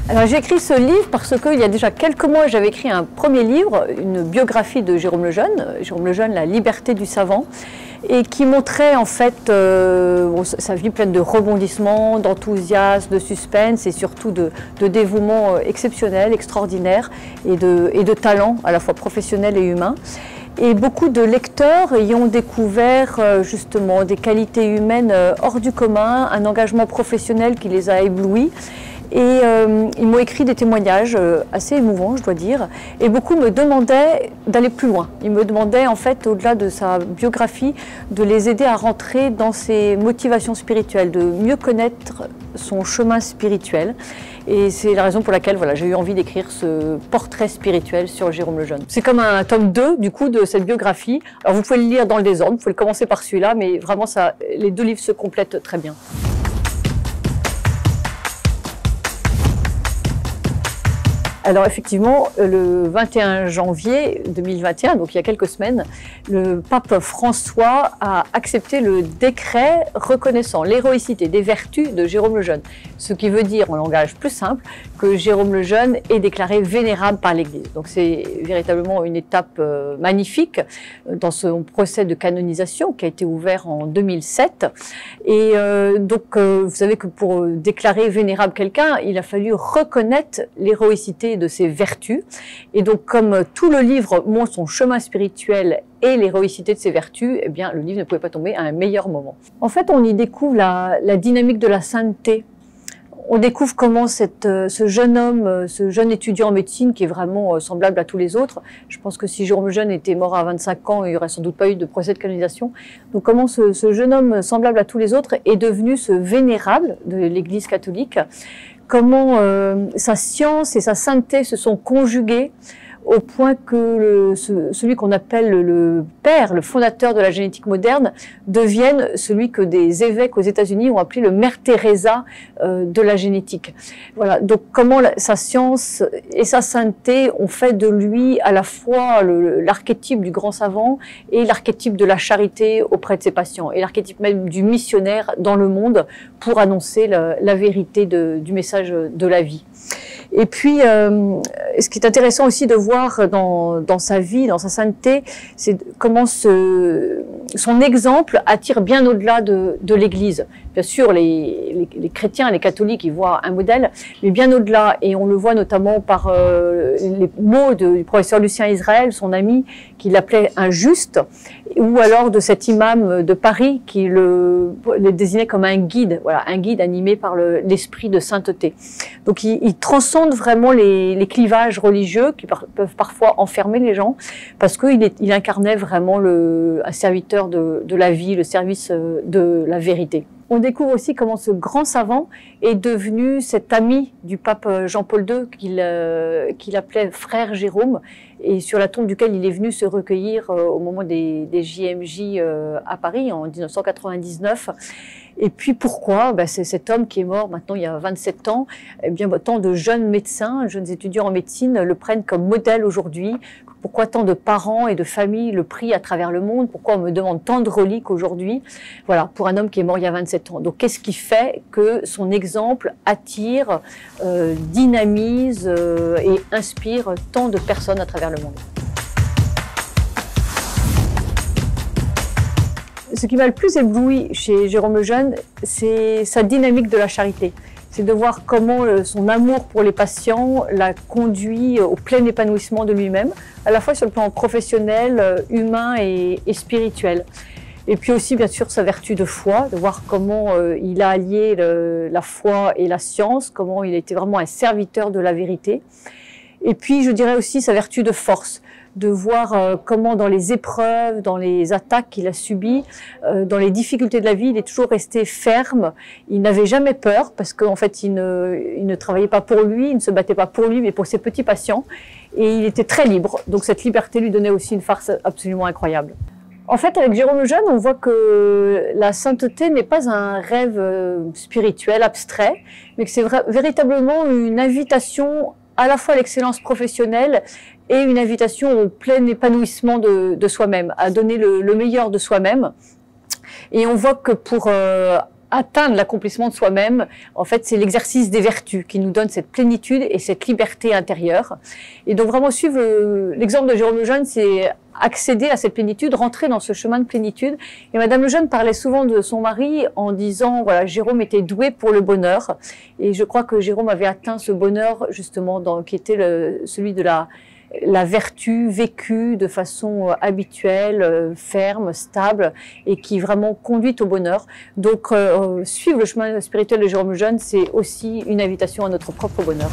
Alors j'ai écrit ce livre parce qu'il y a déjà quelques mois, j'avais écrit un premier livre, une biographie de Jérôme Lejeune, La liberté du savant, et qui montrait en fait sa vie pleine de rebondissements, d'enthousiasme, de suspense et surtout de dévouement exceptionnel, extraordinaire et de talent à la fois professionnel et humain. Et beaucoup de lecteurs y ont découvert justement des qualités humaines hors du commun, un engagement professionnel qui les a éblouis. Et ils m'ont écrit des témoignages assez émouvants, je dois dire, et beaucoup me demandaient d'aller plus loin. Ils me demandaient en fait, au-delà de sa biographie, de les aider à rentrer dans ses motivations spirituelles, de mieux connaître son chemin spirituel. Et c'est la raison pour laquelle voilà, j'ai eu envie d'écrire ce portrait spirituel sur Jérôme Lejeune. C'est comme un tome 2 du coup de cette biographie. Alors vous pouvez le lire dans le désordre, vous pouvez commencer par celui-là, mais vraiment les deux livres se complètent très bien. Alors effectivement, le 21 janvier 2021, donc il y a quelques semaines, le pape François a accepté le décret reconnaissant l'héroïcité des vertus de Jérôme Lejeune. Ce qui veut dire, en langage plus simple, que Jérôme Lejeune est déclaré vénérable par l'Église. Donc c'est véritablement une étape magnifique dans son procès de canonisation qui a été ouvert en 2007. Et donc vous savez que pour déclarer vénérable quelqu'un, il a fallu reconnaître l'héroïcité de ses vertus. Et donc, comme tout le livre montre son chemin spirituel et l'héroïcité de ses vertus, eh bien, le livre ne pouvait pas tomber à un meilleur moment. En fait, on y découvre la dynamique de la sainteté. On découvre comment ce jeune homme, ce jeune étudiant en médecine qui est vraiment semblable à tous les autres. Je pense que si Jérôme Lejeune était mort à 25 ans, il n'y aurait sans doute pas eu de procès de canonisation. Donc comment ce jeune homme semblable à tous les autres est devenu ce vénérable de l'Église catholique. Comment sa science et sa sainteté se sont conjuguées au point que celui qu'on appelle le père, le fondateur de la génétique moderne, devienne celui que des évêques aux États-Unis ont appelé le Mère Teresa de la génétique. Voilà, donc comment sa science et sa sainteté ont fait de lui à la fois l'archétype du grand savant et l'archétype de la charité auprès de ses patients, et l'archétype même du missionnaire dans le monde pour annoncer la vérité du message de la vie. Et puis, ce qui est intéressant aussi de voir dans sa vie, dans sa sainteté, c'est comment son exemple attire bien au-delà de l'Église. Bien sûr, les chrétiens, les catholiques, ils voient un modèle, mais bien au-delà. Et on le voit notamment par les mots du professeur Lucien Israël, son ami, qui l'appelait un juste, ou alors de cet imam de Paris qui le désignait comme un guide, voilà, un guide animé par l'esprit de sainteté. Donc il transcende vraiment les clivages religieux qui peuvent parfois enfermer les gens, parce qu'il incarnait vraiment un serviteur de la vie, le service de la vérité. On découvre aussi comment ce grand savant est devenu cet ami du pape Jean-Paul II qu'il appelait frère Jérôme, et sur la tombe duquel il est venu se recueillir au moment des JMJ à Paris en 1999. Et puis pourquoi? C'est cet homme qui est mort maintenant il y a 27 ans. Eh bien, tant de jeunes médecins, jeunes étudiants en médecine le prennent comme modèle aujourd'hui. Pourquoi tant de parents et de familles le prient à travers le monde? Pourquoi on me demande tant de reliques aujourd'hui? Voilà, pour un homme qui est mort il y a 27 ans. Donc qu'est-ce qui fait que son exemple attire, dynamise et inspire tant de personnes à travers le monde? Ce qui m'a le plus ébloui chez Jérôme Lejeune, c'est sa dynamique de la charité. C'est de voir comment son amour pour les patients l'a conduit au plein épanouissement de lui-même, à la fois sur le plan professionnel, humain et spirituel. Et puis aussi, bien sûr, sa vertu de foi, de voir comment il a allié la foi et la science, comment il a été vraiment un serviteur de la vérité. Et puis, je dirais aussi sa vertu de force, de voir comment dans les épreuves, dans les attaques qu'il a subies, dans les difficultés de la vie, il est toujours resté ferme. Il n'avait jamais peur parce qu'en fait, il ne travaillait pas pour lui, il ne se battait pas pour lui, mais pour ses petits patients. Et il était très libre. Donc cette liberté lui donnait aussi une force absolument incroyable. En fait, avec Jérôme Lejeune, on voit que la sainteté n'est pas un rêve spirituel, abstrait, mais que c'est véritablement une invitation à la fois à l'excellence professionnelle et une invitation au plein épanouissement de soi-même, à donner le meilleur de soi-même. Et on voit que pour atteindre l'accomplissement de soi-même, en fait, c'est l'exercice des vertus qui nous donne cette plénitude et cette liberté intérieure. Et donc vraiment suivre l'exemple de Jérôme Lejeune, c'est accéder à cette plénitude, rentrer dans ce chemin de plénitude. Et Madame Lejeune parlait souvent de son mari en disant, voilà, Jérôme était doué pour le bonheur. Et je crois que Jérôme avait atteint ce bonheur, justement, qui était celui de la vertu vécue de façon habituelle, ferme, stable, et qui vraiment conduit au bonheur. Donc, suivre le chemin spirituel de Jérôme Lejeune, c'est aussi une invitation à notre propre bonheur.